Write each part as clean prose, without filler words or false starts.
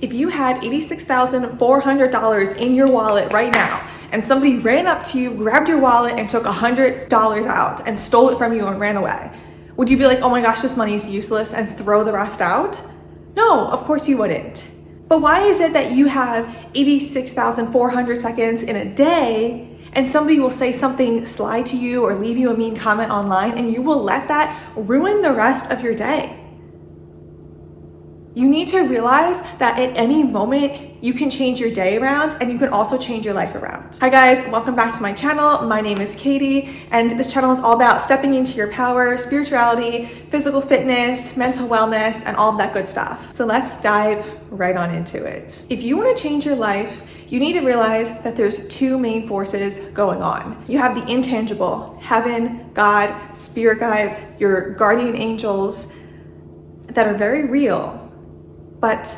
If you had $86,400 in your wallet right now, and somebody ran up to you, grabbed your wallet, and took $100 out and stole it from you and ran away, would you be like, oh my gosh, this money is useless, and throw the rest out? No, of course you wouldn't. But why is it that you have 86,400 seconds in a day and somebody will say something sly to you or leave you a mean comment online and you will let that ruin the rest of your day? You need to realize that at any moment you can change your day around and you can also change your life around. Hi guys, welcome back to my channel. My name is Katie and this channel is all about stepping into your power, spirituality, physical fitness, mental wellness, and all of that good stuff. So let's dive right on into it. If you want to change your life, you need to realize that there's two main forces going on. You have the intangible, heaven, God, spirit guides, your guardian angels that are very real. But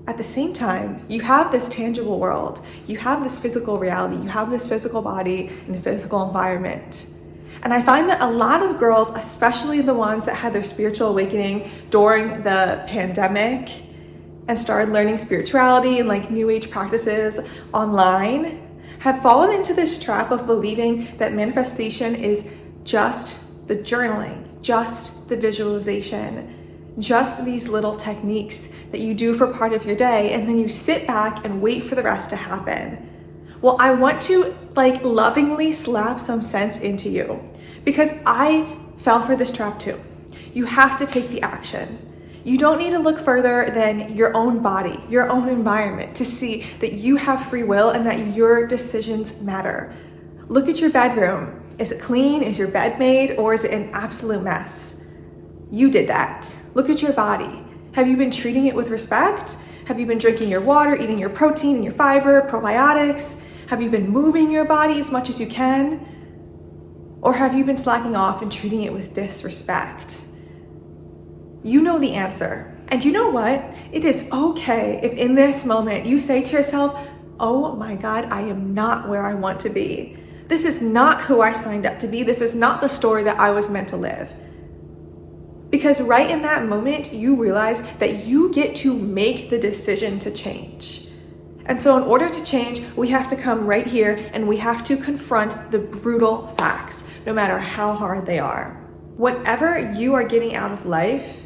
at the same time, you have this tangible world, you have this physical reality, you have this physical body and a physical environment. And I find that a lot of girls, especially the ones that had their spiritual awakening during the pandemic and started learning spirituality and like new age practices online, have fallen into this trap of believing that manifestation is just the journaling, just the visualization, just these little techniques that you do for part of your day, and then you sit back and wait for the rest to happen. Well, I want to lovingly slap some sense into you because I fell for this trap too. You have to take the action. You don't need to look further than your own body, your own environment to see that you have free will and that your decisions matter. Look at your bedroom. Is it clean? Is your bed made? Or is it an absolute mess? You did that. Look at your body. Have you been treating it with respect? Have you been drinking your water, eating your protein and your fiber, probiotics? Have you been moving your body as much as you can? Or have you been slacking off and treating it with disrespect? You know the answer. And you know what? It is okay if in this moment you say to yourself, oh my God, I am not where I want to be. This is not who I signed up to be. This is not the story that I was meant to live. Because right in that moment, you realize that you get to make the decision to change. And so in order to change, we have to come right here and we have to confront the brutal facts, no matter how hard they are. Whatever you are getting out of life,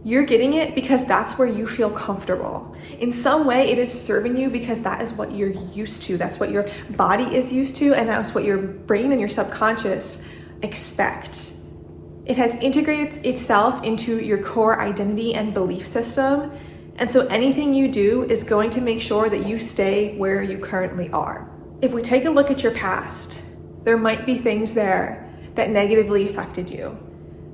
you're getting it because that's where you feel comfortable. In some way, it is serving you because that is what you're used to. That's what your body is used to, and that's what your brain and your subconscious expect. It has integrated itself into your core identity and belief system. And so anything you do is going to make sure that you stay where you currently are. If we take a look at your past, there might be things there that negatively affected you.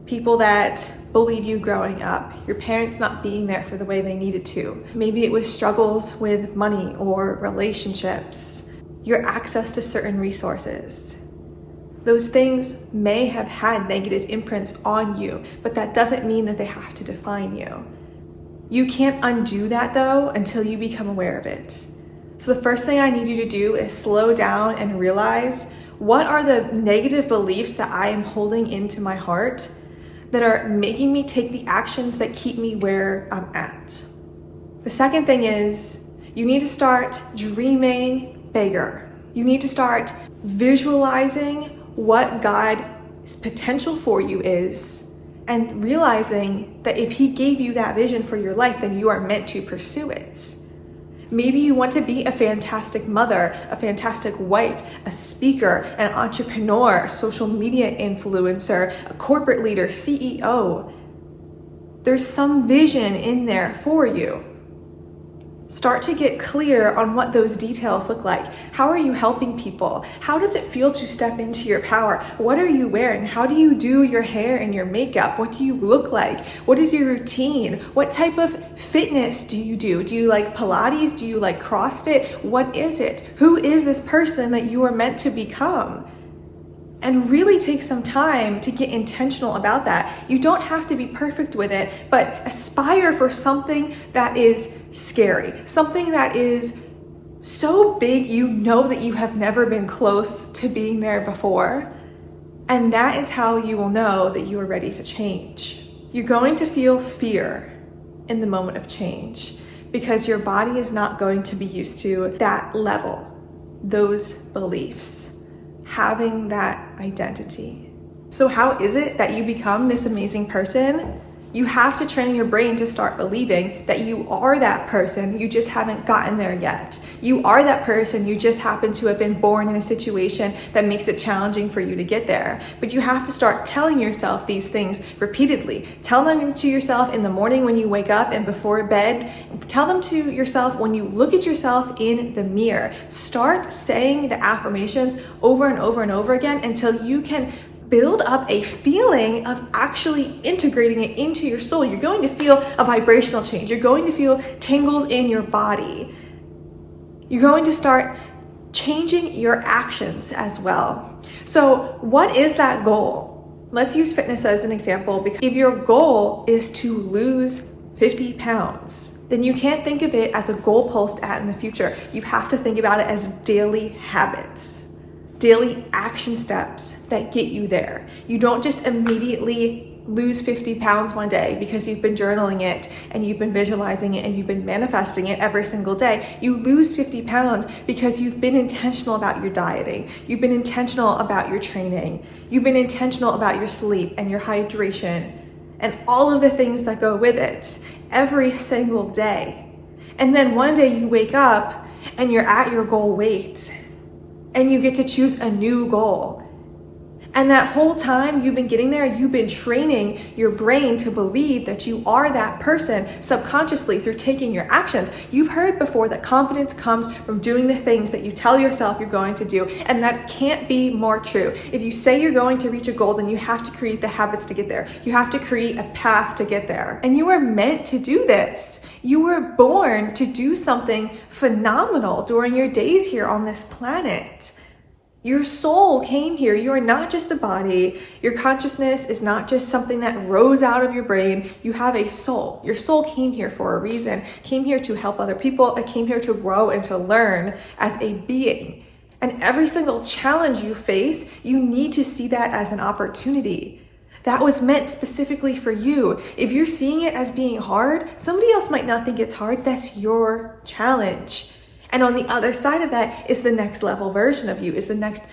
People that bullied you growing up, your parents not being there for the way they needed to. Maybe it was struggles with money or relationships, your access to certain resources. Those things may have had negative imprints on you, but that doesn't mean that they have to define you. You can't undo that though until you become aware of it. So the first thing I need you to do is slow down and realize, what are the negative beliefs that I am holding into my heart that are making me take the actions that keep me where I'm at? The second thing is, you need to start dreaming bigger. You need to start visualizing what God's potential for you is and realizing that if He gave you that vision for your life, then you are meant to pursue it. Maybe you want to be a fantastic mother, a fantastic wife, a speaker, an entrepreneur, a social media influencer, a corporate leader, CEO. There's some vision in there for you. Start to get clear on what those details look like. How are you helping people? How does it feel to step into your power? What are you wearing? How do you do your hair and your makeup? What do you look like? What is your routine? What type of fitness do you do? Do you like Pilates? Do you like CrossFit? What is it? Who is this person that you are meant to become? And really take some time to get intentional about that. You don't have to be perfect with it, but aspire for something that is scary, something that is so big you know that you have never been close to being there before. And that is how you will know that you are ready to change. You're going to feel fear in the moment of change. because your body is not going to be used to that level, those beliefs, having that identity. So how is it that you become this amazing person? You have to train your brain to start believing that you are that person, you just haven't gotten there yet. You are that person, you just happen to have been born in a situation that makes it challenging for you to get there. But you have to start telling yourself these things repeatedly. Tell them to yourself in the morning when you wake up and before bed. Tell them to yourself when you look at yourself in the mirror. Start saying the affirmations over and over and over again until you can build up a feeling of actually integrating it into your soul. You're going to feel a vibrational change. You're going to feel tingles in your body. You're going to start changing your actions as well. So what is that goal? Let's use fitness as an example, because if your goal is to lose 50 pounds, then you can't think of it as a goalpost in the future. You have to think about it as daily habits. Daily action steps that get you there. You don't just immediately lose 50 pounds one day because you've been journaling it and you've been visualizing it and you've been manifesting it every single day. You lose 50 pounds because you've been intentional about your dieting. You've been intentional about your training. You've been intentional about your sleep and your hydration and all of the things that go with it every single day. And then one day you wake up and you're at your goal weight, and you get to choose a new goal. And that whole time you've been getting there, you've been training your brain to believe that you are that person subconsciously through taking your actions. You've heard before that confidence comes from doing the things that you tell yourself you're going to do, and that can't be more true. If you say you're going to reach a goal, then you have to create the habits to get there. You have to create a path to get there. And you were meant to do this. You were born to do something phenomenal during your days here on this planet. Your soul came here. You are not just a body. Your consciousness is not just something that rose out of your brain. You have a soul. Your soul came here for a reason, came here to help other people. It came here to grow and to learn as a being. And every single challenge you face, you need to see that as an opportunity. That was meant specifically for you. If you're seeing it as being hard, somebody else might not think it's hard. That's your challenge. And on the other side of that is the next level version of you, is the next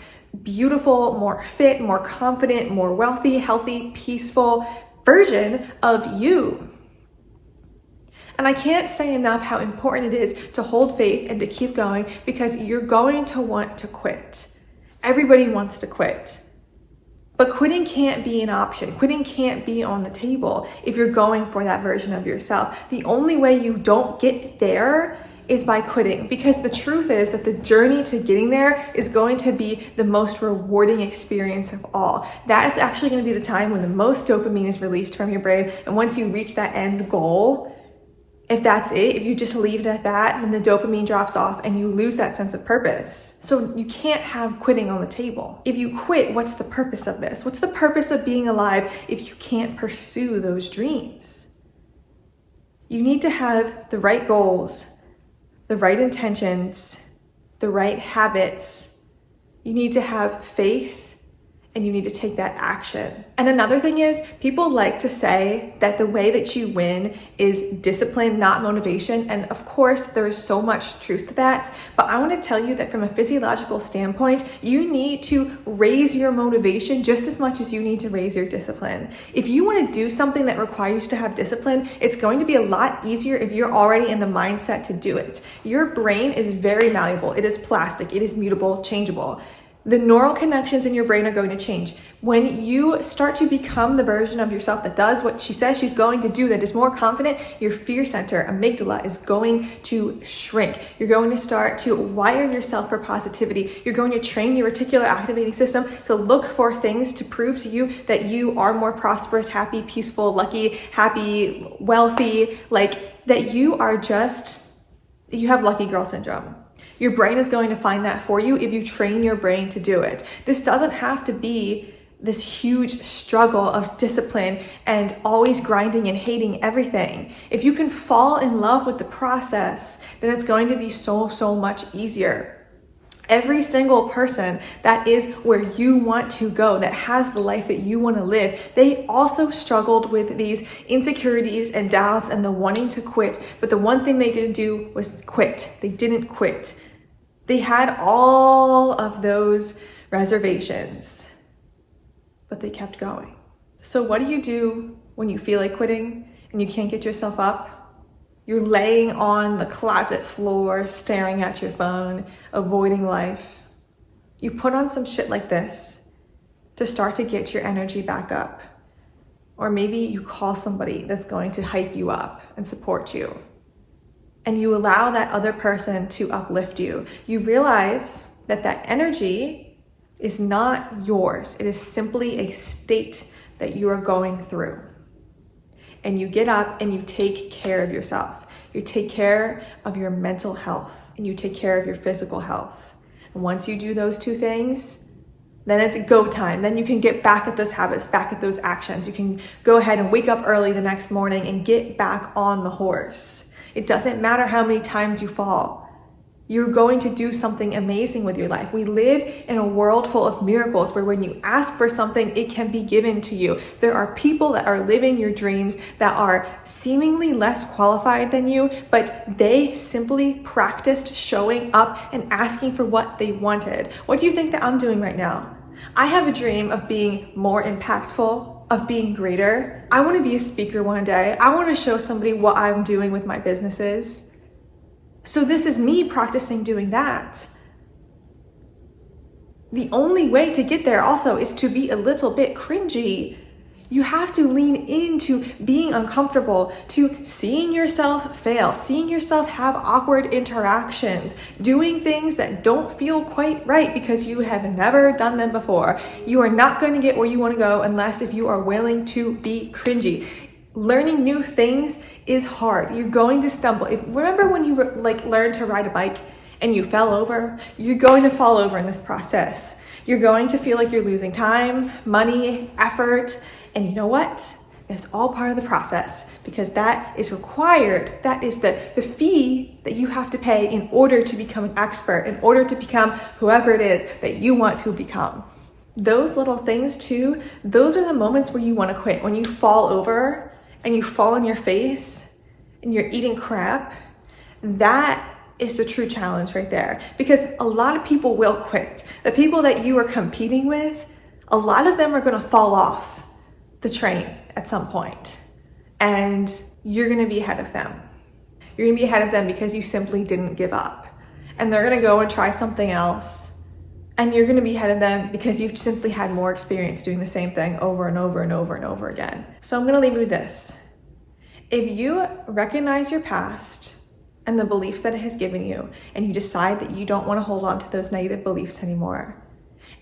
beautiful, more fit, more confident, more wealthy, healthy, peaceful version of you. And I can't say enough how important it is to hold faith and to keep going, because you're going to want to quit. Everybody wants to quit. But quitting can't be an option. Quitting can't be on the table if you're going for that version of yourself. The only way you don't get there is by quitting, because the truth is that the journey to getting there is going to be the most rewarding experience of all. That is actually going to be the time when the most dopamine is released from your brain. And once you reach that end goal, if that's it, if you just leave it at that, then the dopamine drops off and you lose that sense of purpose. So you can't have quitting on the table. If you quit, what's the purpose of this? What's the purpose of being alive if you can't pursue those dreams? You need to have the right goals, the right intentions, the right habits. You need to have faith, and you need to take that action. And another thing is, people like to say that the way that you win is discipline, not motivation. And of course, there is so much truth to that. But I want to tell you that from a physiological standpoint, you need to raise your motivation just as much as you need to raise your discipline. If you want to do something that requires you to have discipline, it's going to be a lot easier if you're already in the mindset to do it. Your brain is very malleable. It is plastic. It is mutable, changeable. The neural connections in your brain are going to change. When you start to become the version of yourself that does what she says she's going to do, that is more confident, your fear center, amygdala, is going to shrink. You're going to start to wire yourself for positivity. You're going to train your reticular activating system to look for things to prove to you that you are more prosperous, happy, peaceful, lucky, happy, wealthy, like that you are just, you have lucky girl syndrome. Your brain is going to find that for you if you train your brain to do it. This doesn't have to be this huge struggle of discipline and always grinding and hating everything. If you can fall in love with the process, then it's going to be so much easier. Every single person that is where you want to go, that has the life that you want to live, they also struggled with these insecurities and doubts and the wanting to quit. But the one thing they didn't do was quit. They didn't quit. They had all of those reservations, but they kept going. So what do you do when you feel like quitting and you can't get yourself up? You're laying on the closet floor, staring at your phone, avoiding life. You put on some shit like this to start to get your energy back up. Or maybe you call somebody that's going to hype you up and support you. And you allow that other person to uplift you. You realize that that energy is not yours. It is simply a state that you are going through. And you get up and you take care of yourself. You take care of your mental health and you take care of your physical health. And once you do those two things, then it's go time. Then you can get back at those habits, back at those actions. You can go ahead and wake up early the next morning and get back on the horse. It doesn't matter how many times you fall. You're going to do something amazing with your life. We live in a world full of miracles where when you ask for something, it can be given to you. There are people that are living your dreams that are seemingly less qualified than you, but they simply practiced showing up and asking for what they wanted. What do you think that I'm doing right now? I have a dream of being more impactful, of being greater. I want to be a speaker one day. I want to show somebody what I'm doing with my businesses. So this is me practicing doing that. The only way to get there also is to be a little bit cringy. You have to lean into being uncomfortable, to seeing yourself fail, seeing yourself have awkward interactions, doing things that don't feel quite right because you have never done them before. You are not going to get where you want to go unless if you are willing to be cringy. Learning new things is hard. You're going to stumble. Remember when you learned to ride a bike and you fell over? You're going to fall over in this process. You're going to feel like you're losing time, money, effort, and you know what? It's all part of the process because that is required. That is the fee that you have to pay in order to become an expert, in order to become whoever it is that you want to become. Those little things too, those are the moments where you want to quit. When you fall over and you fall on your face and you're eating crap, that is the true challenge right there. Because a lot of people will quit. The people that you are competing with, a lot of them are going to fall off the train at some point. And you're going to be ahead of them. You're going to be ahead of them because you simply didn't give up. And they're going to go and try something else. And you're going to be ahead of them because you've simply had more experience doing the same thing over and over and over and over again. So I'm going to leave you with this. If you recognize your past and the beliefs that it has given you, and you decide that you don't want to hold on to those negative beliefs anymore,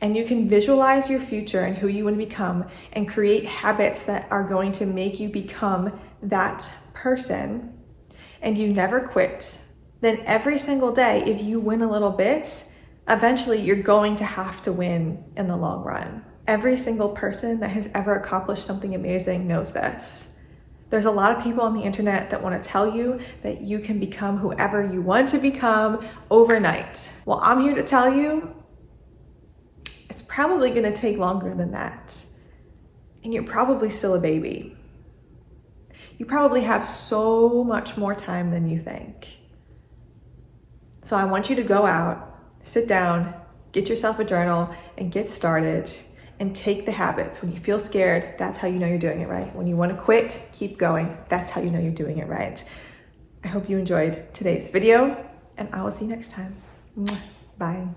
and you can visualize your future and who you want to become and create habits that are going to make you become that person, and you never quit, then every single day, if you win a little bit, eventually you're going to have to win in the long run. Every single person that has ever accomplished something amazing knows this. There's a lot of people on the internet that want to tell you that you can become whoever you want to become overnight. Well, I'm here to tell you, it's probably going to take longer than that. And you're probably still a baby. You probably have so much more time than you think. So I want you to go out, sit down, get yourself a journal, and get started and take the habits. When you feel scared, that's how you know you're doing it right. When you want to quit, keep going. That's how you know you're doing it right. I hope you enjoyed today's video, and I will see you next time. Bye.